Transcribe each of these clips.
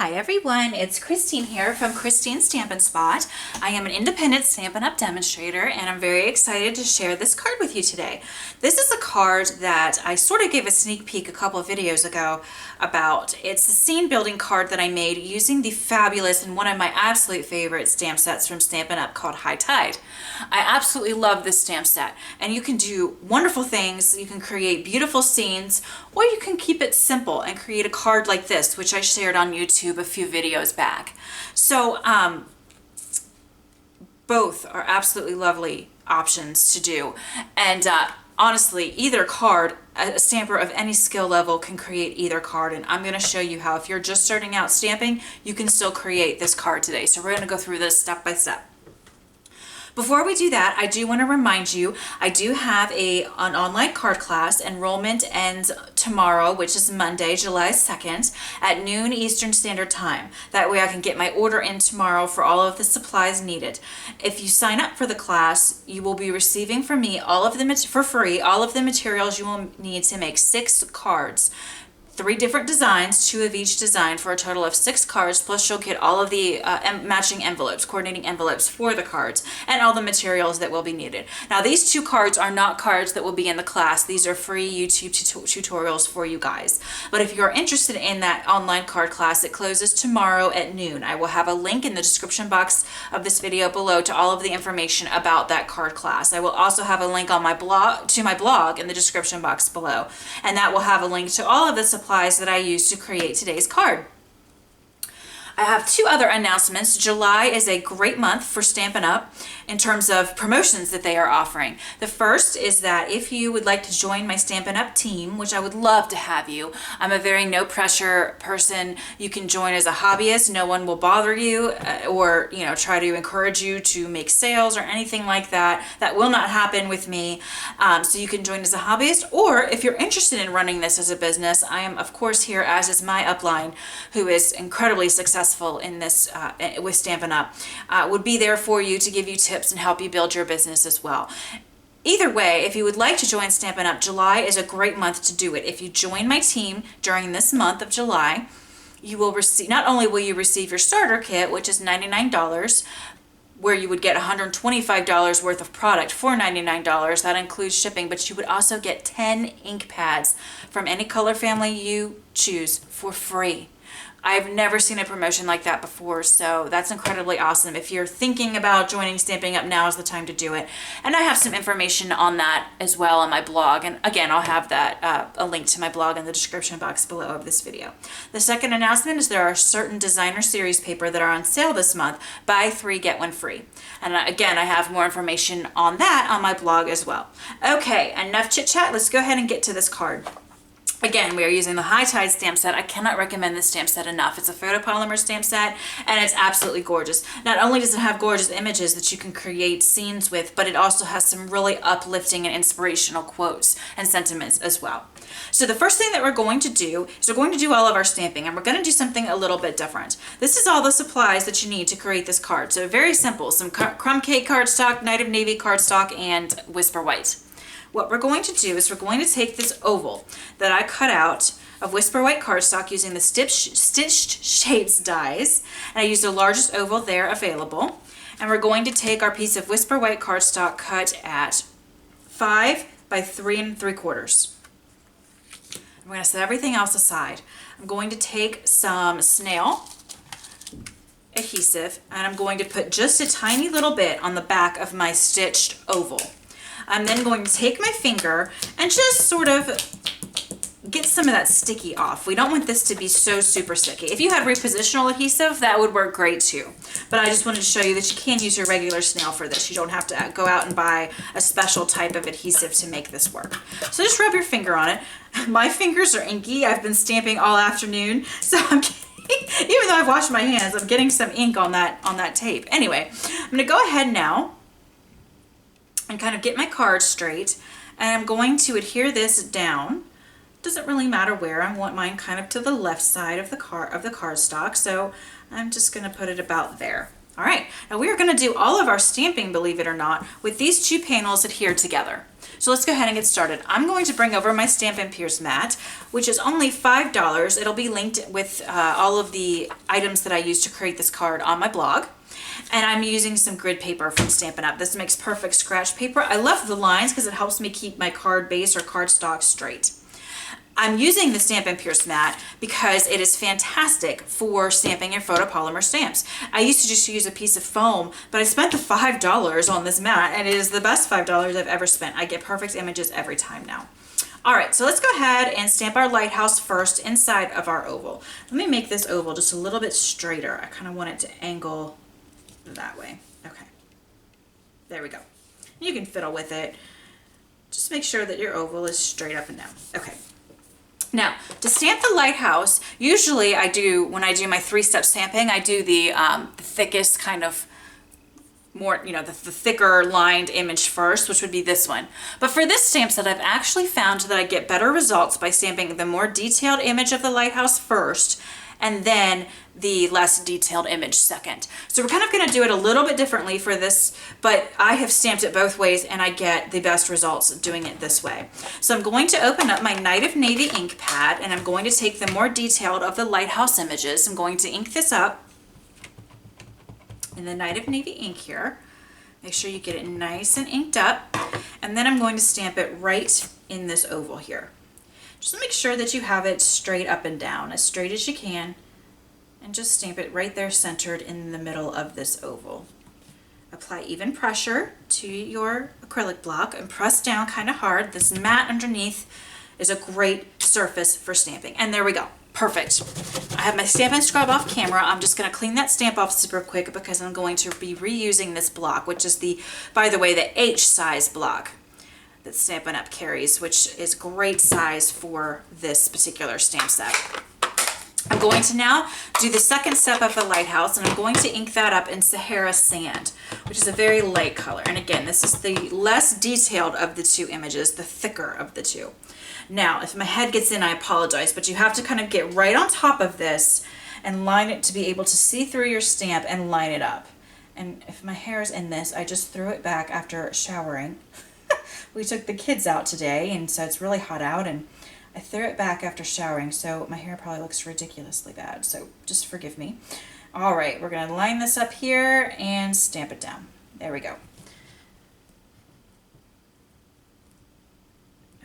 Hi everyone, it's Christine here from Christine's Stampin' Spot. I am an independent Stampin' Up! Demonstrator and I'm very excited to share this card with you today. This is a card that I sort of gave a sneak peek a couple of videos ago about. It's a scene building card that I made using the fabulous and one of my absolute favorite stamp sets from Stampin' Up! Called High Tide. I absolutely love this stamp set and you can do wonderful things. You can create beautiful scenes or you can keep it simple and create a card like this, which I shared on YouTube a few videos back. So both are absolutely lovely options to do, and honestly, either card, a stamper of any skill level can create either card, and I'm going to show you how, if you're just starting out stamping, you can still create this card today. So we're going to go through this step by step. Before we do that, I do want to remind you, I do have an online card class. Enrollment ends tomorrow, which is Monday, July 2nd at noon Eastern Standard Time. That way I can get my order in tomorrow for all of the supplies needed. If you sign up for the class, you will be receiving from me for free all of the materials you will need to make 6 cards. 3 different designs, 2 of each design, for a total of 6 cards, plus you'll get all of the matching envelopes, coordinating envelopes for the cards, and all the materials that will be needed. Now these 2 cards are not cards that will be in the class. These are free YouTube tutorials for you guys. But if you're interested in that online card class, it closes tomorrow at noon. I will have a link in the description box of this video below to all of the information about that card class. I will also have a link on my blog in the description box below, and that will have a link to all of the supplies that I used to create today's card. I have 2 other announcements. July is a great month for Stampin' Up! In terms of promotions that they are offering. The first is that if you would like to join my Stampin' Up! Team, which I would love to have you, I'm a very no pressure person. You can join as a hobbyist. No one will bother you or try to encourage you to make sales or anything like that. That will not happen with me. So you can join as a hobbyist, or if you're interested in running this as a business, I am of course here, as is my upline, who is incredibly successful in this with Stampin' Up! Would be there for you to give you tips and help you build your business as well. Either way, if you would like to join Stampin' Up!, July is a great month to do it. If you join my team during this month of July, you will receive, not only will you receive your starter kit, which is $99, where you would get $125 worth of product for $99. That includes shipping, but you would also get 10 ink pads from any color family you choose for free. I've never seen a promotion like that before, so that's incredibly awesome. If you're thinking about joining Stampin' Up!, now is the time to do it. And I have some information on that as well on my blog, and again, I'll have that a link to my blog in the description box below of this video. The second announcement is there are certain designer series paper that are on sale this month. Buy 3, get 1 free. And again, I have more information on that on my blog as well. Okay, enough chit chat. Let's go ahead and get to this card. Again, we are using the High Tide stamp set. I cannot recommend this stamp set enough. It's a photopolymer stamp set and it's absolutely gorgeous. Not only does it have gorgeous images that you can create scenes with, but it also has some really uplifting and inspirational quotes and sentiments as well. So the first thing that we're going to do is we're going to do all of our stamping, and we're going to do something a little bit different. This is all the supplies that you need to create this card. So very simple, some crumb cake cardstock, Night of Navy cardstock, and Whisper White. What we're going to do is we're going to take this oval that I cut out of Whisper White cardstock using the Stitched Shapes dies, and I used the largest oval there available. And we're going to take our piece of Whisper White cardstock cut at 5 by 3 3/4. I'm going to set everything else aside. I'm going to take some snail adhesive and I'm going to put just a tiny little bit on the back of my stitched oval. I'm then going to take my finger and just sort of get some of that sticky off. We don't want this to be so super sticky. If you had repositional adhesive, that would work great too. But I just wanted to show you that you can use your regular snail for this. You don't have to go out and buy a special type of adhesive to make this work. So just rub your finger on it. My fingers are inky. I've been stamping all afternoon, so I'm getting, even though I've washed my hands, I'm getting some ink on that tape. Anyway, I'm going to go ahead now and kind of get my card straight, and I'm going to adhere this down. Doesn't really matter where. I want mine kind of to the left side of the cardstock, so I'm just going to put it about there. All right, now we are going to do all of our stamping, believe it or not, with these 2 panels adhered together. So let's go ahead and get started. I'm going to bring over my Stampin' Pierce mat, which is only $5. It'll be linked with all of the items that I use to create this card on my blog. And I'm using some grid paper from Stampin' Up. This makes perfect scratch paper. I love the lines because it helps me keep my card base or cardstock straight. I'm using the Stampin' Pierce mat because it is fantastic for stamping your photopolymer stamps. I used to just use a piece of foam, but I spent the $5 on this mat, and it is the best $5 I've ever spent. I get perfect images every time now. All right, so let's go ahead and stamp our lighthouse first inside of our oval. Let me make this oval just a little bit straighter. I kind of want it to angle that way. Okay, there we go. You can fiddle with it. Just make sure that your oval is straight up and down. Okay. Now, to stamp the lighthouse, usually when I do my 3-step stamping, I do the thickest kind of more, the thicker lined image first, which would be this one. But for this stamp set, I've actually found that I get better results by stamping the more detailed image of the lighthouse first, and then the less detailed image second. So we're kind of going to do it a little bit differently for this, but I have stamped it both ways and I get the best results doing it this way. So I'm going to open up my Night of Navy ink pad, and I'm going to take the more detailed of the lighthouse images. I'm going to ink this up in the Night of Navy ink here. Make sure you get it nice and inked up, and then I'm going to stamp it right in this oval here. Just make sure that you have it straight up and down, as straight as you can, and just stamp it right there centered in the middle of this oval. Apply even pressure to your acrylic block and press down kind of hard. This mat underneath is a great surface for stamping. And there we go. Perfect. I have my Stampin' Scrub off camera. I'm just going to clean that stamp off super quick because I'm going to be reusing this block, which is by the way, the H size block that Stampin' Up carries, which is great size for this particular stamp set. I'm going to now do the second step of the lighthouse, and I'm going to ink that up in Sahara Sand, which is a very light color. And again, this is the less detailed of the two images, the thicker of the two. Now, if my head gets in, I apologize, but you have to kind of get right on top of this and line it to be able to see through your stamp and line it up. And if my hair is in this, I just threw it back after showering. We took the kids out today, and so it's really hot out, and I threw it back after showering, so my hair probably looks ridiculously bad, so just forgive me. All right, we're going to line this up here and stamp it down. There we go.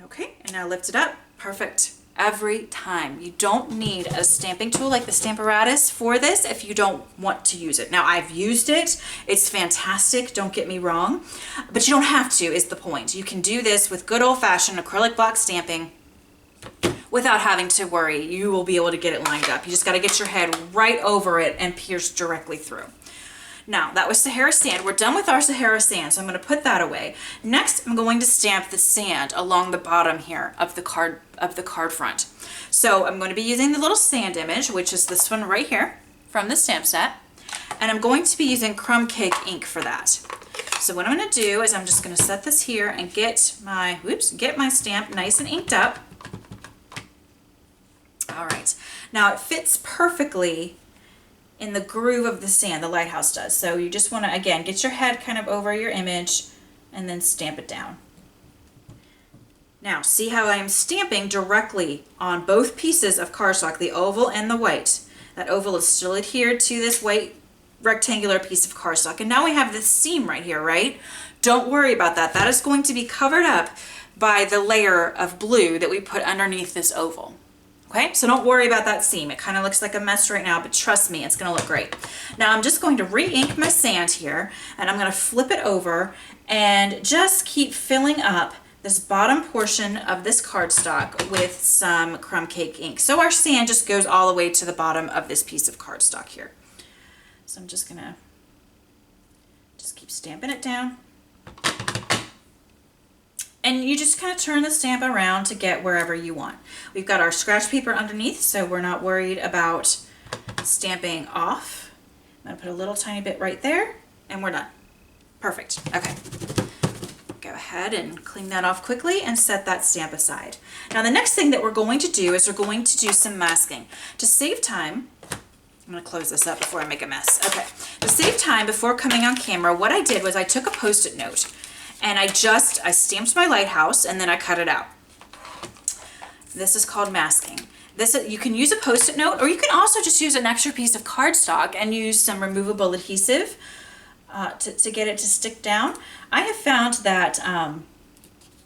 Okay, and now lift it up. Perfect. Every time. You don't need a stamping tool like the Stamparatus for this if you don't want to use it. Now, I've used it. It's fantastic, don't get me wrong, but you don't have to is the point. You can do this with good old-fashioned acrylic block stamping without having to worry. You will be able to get it lined up. You just got to get your head right over it and pierce directly through. Now, that was Sahara Sand. We're done with our Sahara Sand, so I'm going to put that away. Next, I'm going to stamp the sand along the bottom here of the card front. So I'm going to be using the little sand image, which is this one right here from the stamp set, and I'm going to be using crumb cake ink for that. So what I'm going to do is I'm just going to set this here and get my stamp nice and inked up. All right. Now it fits perfectly in the groove of the sand, the lighthouse does. So you just want to, again, get your head kind of over your image and then stamp it down. Now, see how I am stamping directly on both pieces of cardstock, the oval and the white. That oval is still adhered to this white rectangular piece of cardstock. And now we have this seam right here, right? Don't worry about that. That is going to be covered up by the layer of blue that we put underneath this oval. Okay, so don't worry about that seam. It kind of looks like a mess right now, but trust me, it's going to look great. Now I'm just going to re-ink my sand here, and I'm going to flip it over and just keep filling up this bottom portion of this cardstock with some crumb cake ink. So our sand just goes all the way to the bottom of this piece of cardstock here. So I'm just going to keep stamping it down. And you just kind of turn the stamp around to get wherever you want. We've got our scratch paper underneath, so we're not worried about stamping off. I'm going to put a little tiny bit right there, and we're done. Perfect. Okay. Go ahead and clean that off quickly and set that stamp aside. Now the next thing that we're going to do is we're going to do some masking. To save time, I'm going to close this up before I make a mess. Okay. To save time before coming on camera, what I did was I took a Post-it note And I stamped my lighthouse and then I cut it out. This is called masking. You can use a Post-it note, or you can also just use an extra piece of cardstock and use some removable adhesive to get it to stick down. I have found that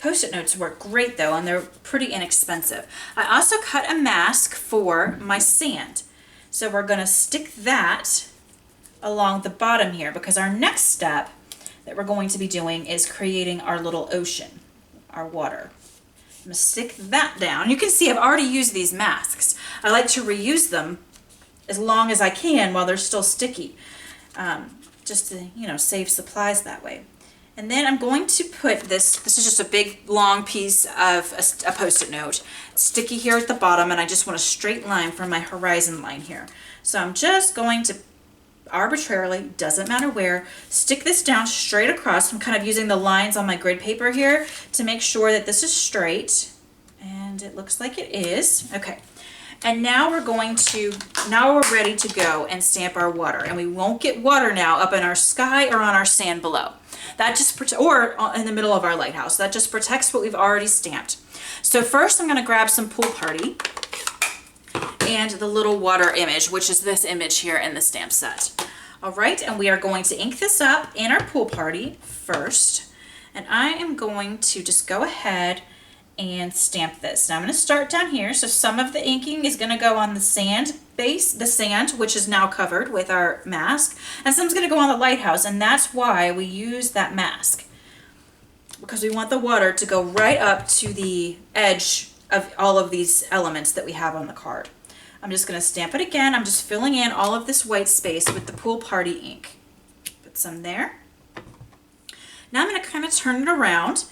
Post-it notes work great though, and they're pretty inexpensive. I also cut a mask for my sand. So we're going to stick that along the bottom here, because our next step that we're going to be doing is creating our little ocean, our water. I'm going to stick that down. You can see I've already used these masks. I like to reuse them as long as I can while they're still sticky, just to, you know, save supplies that way. And then I'm going to put this is just a big long piece of a Post-it note, sticky here at the bottom, and I just want a straight line from my horizon line here. So I'm just going to arbitrarily, doesn't matter where, stick this down straight across. I'm kind of using the lines on my grid paper here to make sure that this is straight, and it looks like it is. Okay. And now we're ready to go and stamp our water, and we won't get water now up in our sky or on our sand below. That just or in the middle of our lighthouse. That just protects what we've already stamped. So first I'm going to grab some Pool Party and the little water image, which is this image here in the stamp set. All right, and we are going to ink this up in our Pool Party first. And I am going to just go ahead and stamp this. Now I'm going to start down here. So some of the inking is going to go on the sand base, the sand, which is now covered with our mask, and some's going to go on the lighthouse, and that's why we use that mask, because we want the water to go right up to the edge of all of these elements that we have on the card. I'm just going to stamp it again. I'm just filling in all of this white space with the Pool Party ink. Put some there. Now I'm going to kind of turn it around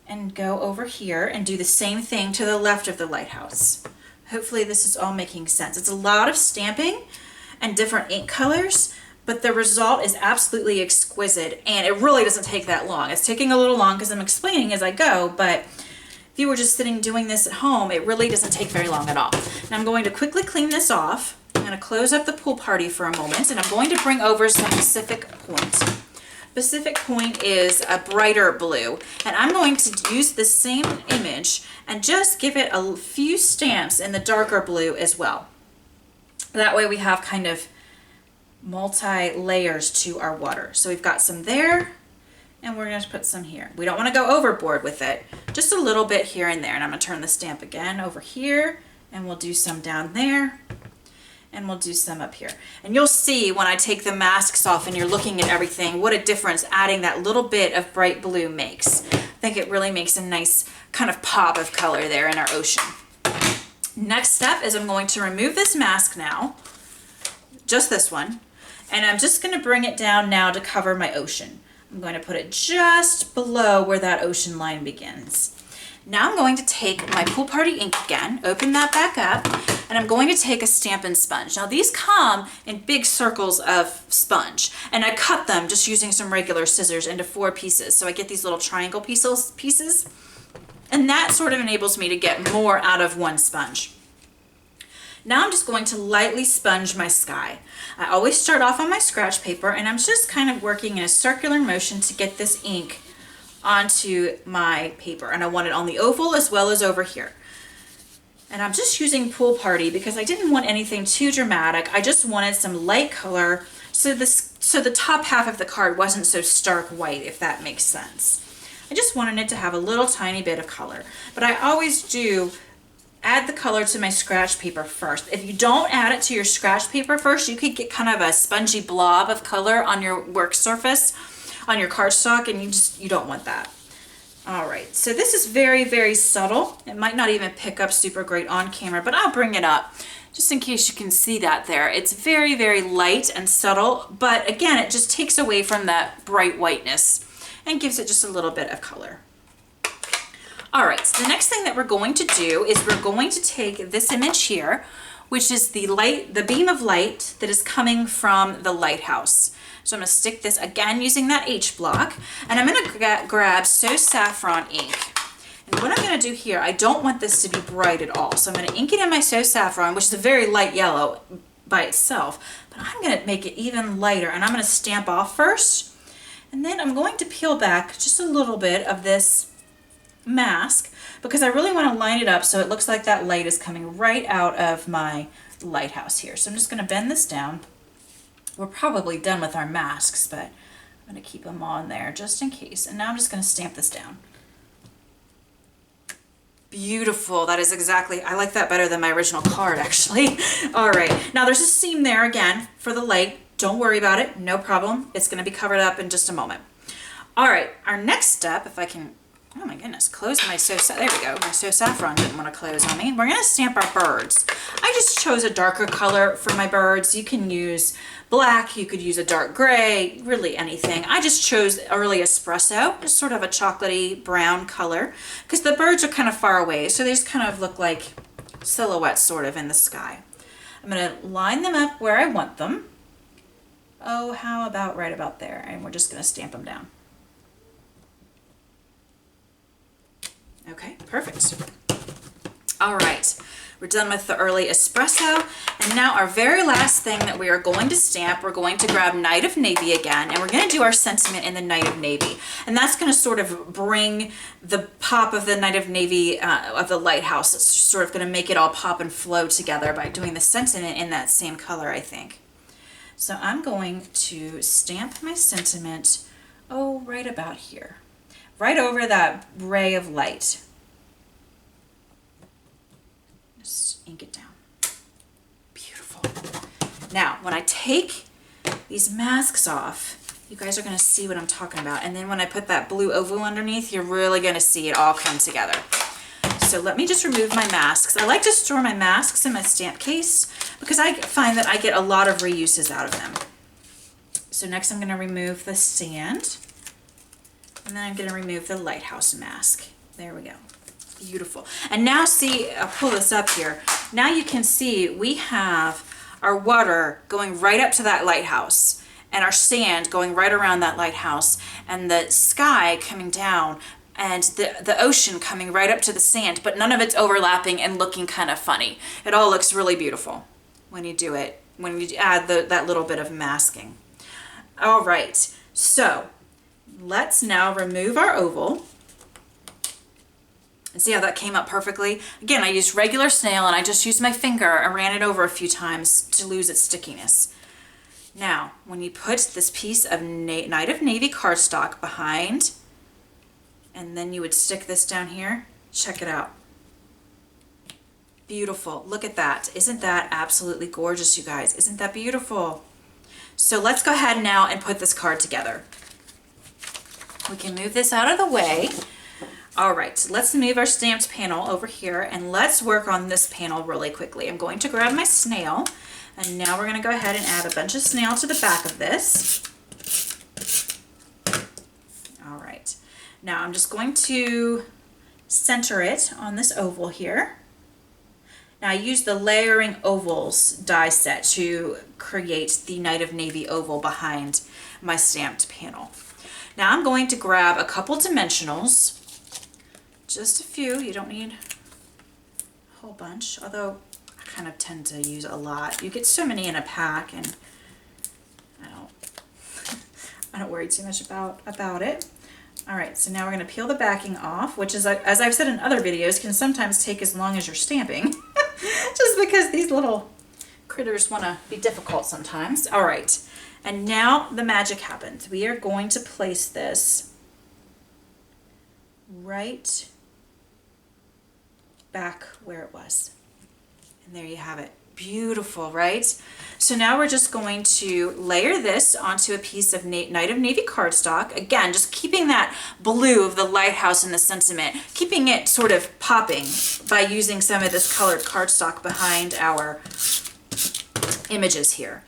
and go over here and do the same thing to the left of the lighthouse. Hopefully this is all making sense. It's a lot of stamping and different ink colors, but the result is absolutely exquisite, and it really doesn't take that long. It's taking a little long because I'm explaining as I go, but if you were just sitting doing this at home, it really doesn't take very long at all. Now I'm going to quickly clean this off. I'm going to close up the Pool Party for a moment, and I'm going to bring over some Pacific Point. Pacific Point is a brighter blue, and I'm going to use the same image and just give it a few stamps in the darker blue as well. That way we have kind of multi-layers to our water. So we've got some there, and we're going to put some here. We don't want to go overboard with it, just a little bit here and there. And I'm going to turn the stamp again over here, and we'll do some down there, and we'll do some up here. And you'll see when I take the masks off and you're looking at everything, what a difference adding that little bit of bright blue makes. I think it really makes a nice kind of pop of color there in our ocean. Next step is I'm going to remove this mask now, just this one, and I'm just going to bring it down now to cover my ocean. I'm going to put it just below where that ocean line begins. Now I'm going to take my Pool Party ink again, open that back up, and I'm going to take a Stampin' sponge. Now these come in big circles of sponge, and I cut them just using some regular scissors into 4 pieces. So I get these little triangle pieces, and that sort of enables me to get more out of one sponge. Now I'm just going to lightly sponge my sky. I always start off on my scratch paper, and I'm just kind of working in a circular motion to get this ink onto my paper, and I want it on the oval as well as over here. And I'm just using Pool Party because I didn't want anything too dramatic. I just wanted some light color so the top half of the card wasn't so stark white, if that makes sense. I just wanted it to have a little tiny bit of color, but I always do add the color to my scratch paper first. If you don't add it to your scratch paper first, you could get kind of a spongy blob of color on your work surface, on your cardstock, and you don't want that. All right, so this is very, very subtle. It might not even pick up super great on camera, but I'll bring it up just in case you can see that there. It's very, very light and subtle, but again, it just takes away from that bright whiteness and gives it just a little bit of color. All right, so the next thing that we're going to do is we're going to take this image here, which is the beam of light that is coming from the lighthouse. So I'm going to stick this again using that H block, and I'm going to grab So Saffron ink. And what I'm going to do here, I don't want this to be bright at all. So I'm going to ink it in my So Saffron, which is a very light yellow by itself, but I'm going to make it even lighter, and I'm going to stamp off first, And then I'm going to peel back just a little bit of this mask because I really want to line it up so it looks like that light is coming right out of my lighthouse here. So I'm just going to bend this down. We're probably done with our masks, but I'm going to keep them on there just in case. And now I'm just going to stamp this down. Beautiful. That is exactly, I like that better than my original card actually. All right. Now there's a seam there again for the light. Don't worry about it. No problem. It's going to be covered up in just a moment. All right. Our next step, if I can, oh my goodness, close my there we go. My So Saffron didn't want to close on me. We're going to stamp our birds. I just chose a darker color for my birds. You can use black, you could use a dark gray, really anything. I just chose early espresso, just sort of a chocolatey brown color, because the birds are kind of far away, so they just kind of look like silhouettes sort of in the sky. I'm going to line them up where I want them. Oh, how about right about there? And we're just going to stamp them down. Okay, perfect. All right, we're done with the early espresso. And now our very last thing that we are going to stamp, we're going to grab Night of Navy again, and we're going to do our sentiment in the Night of Navy. And that's going to sort of bring the pop of the Night of Navy of the lighthouse. It's sort of going to make it all pop and flow together by doing the sentiment in that same color, I think. So I'm going to stamp my sentiment, oh, right about here, right over that ray of light. Just ink it down. Beautiful. Now, when I take these masks off, you guys are going to see what I'm talking about. And then when I put that blue oval underneath, you're really going to see it all come together. So let me just remove my masks. I like to store my masks in my stamp case because I find that I get a lot of reuses out of them. So next I'm going to remove the sand, and then I'm going to remove the lighthouse mask. There we go. Beautiful. And now see, I'll pull this up here. Now you can see we have our water going right up to that lighthouse, and our sand going right around that lighthouse, and the sky coming down, and the ocean coming right up to the sand, but none of it's overlapping and looking kind of funny. It all looks really beautiful when you do it, when you add that little bit of masking. All right, so let's now remove our oval. And see how that came up perfectly? Again, I used regular snail and I just used my finger and ran it over a few times to lose its stickiness. Now, when you put this piece of Night of Navy cardstock behind, and then you would stick this down here, check it out. Beautiful. Look at that. Isn't that absolutely gorgeous, you guys? Isn't that beautiful? So let's go ahead now and put this card together. We can move this out of the way. All right, so let's move our stamped panel over here and let's work on this panel really quickly. I'm going to grab my snail, and now we're going to go ahead and add a bunch of snail to the back of this. All right, now I'm just going to center it on this oval here. Now I used the Layering Ovals die set to create the Night of Navy oval behind my stamped panel. Now I'm going to grab a couple dimensionals, just a few. You don't need a whole bunch, although I kind of tend to use a lot. You get so many in a pack, and I don't worry too much about it. All right, so now we're going to peel the backing off, which is, as I've said in other videos, can sometimes take as long as you're stamping, just because these little critters want to be difficult sometimes. All right, and now the magic happens. We are going to place this right back where it was. And there you have it. Beautiful, right? So now we're just going to layer this onto a piece of Night of Navy cardstock. Again, just keeping that blue of the lighthouse and the sentiment, keeping it sort of popping by using some of this colored cardstock behind our images here.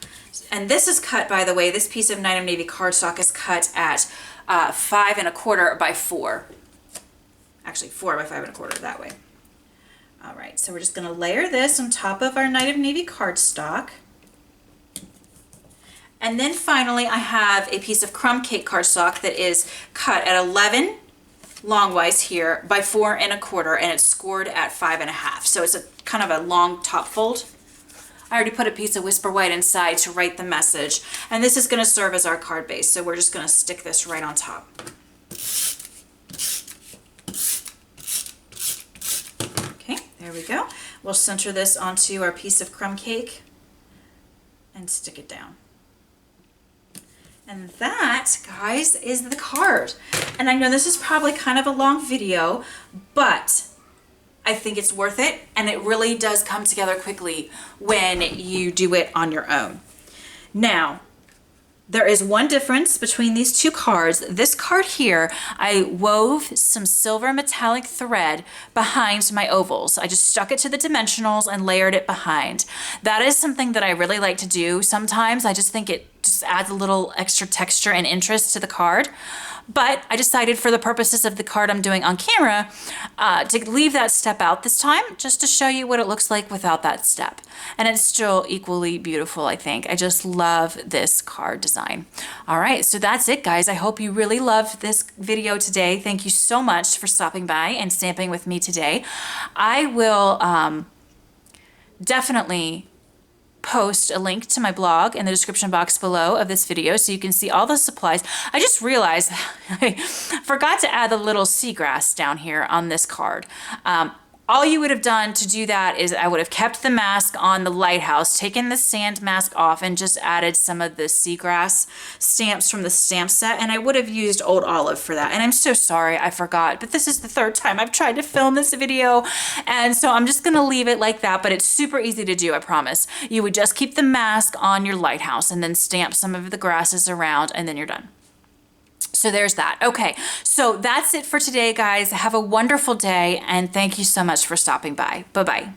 And this is cut, by the way, this piece of Night of Navy cardstock is cut at 5 1/4 by 4. Actually 4 by 5 1/4 that way. All right, so we're just going to layer this on top of our Night of Navy cardstock. And then finally, I have a piece of crumb cake cardstock that is cut at 11 longwise here by 4 1/4, and it's scored at 5 1/2. So it's a kind of a long top fold. I already put a piece of Whisper White inside to write the message. And this is gonna serve as our card base. So we're just gonna stick this right on top. Okay, there we go. We'll center this onto our piece of crumb cake and stick it down. And that, guys, is the card. And I know this is probably kind of a long video, but I think it's worth it, and it really does come together quickly when you do it on your own. Now, there is one difference between these two cards. This card here, I wove some silver metallic thread behind my ovals. I just stuck it to the dimensionals and layered it behind. That is something that I really like to do sometimes. I just think it just adds a little extra texture and interest to the card. But I decided for the purposes of the card I'm doing on camera to leave that step out this time, just to show you what it looks like without that step. And it's still equally beautiful, I think. I just love this card design. All right, so that's it, guys. I hope you really loved this video today. Thank you so much for stopping by and stamping with me today. I will definitely post a link to my blog in the description box below of this video so you can see all the supplies. I just realized I forgot to add the little seagrass down here on this card. All you would have done to do that is I would have kept the mask on the lighthouse, taken the sand mask off, and just added some of the seagrass stamps from the stamp set, and I would have used Old Olive for that. And I'm so sorry I forgot, but this is the third time I've tried to film this video, and so I'm just gonna leave it like that, but it's super easy to do, I promise. You would just keep the mask on your lighthouse and then stamp some of the grasses around, and then you're done. So there's that. Okay, so that's it for today, guys. Have a wonderful day, and thank you so much for stopping by. Bye-bye.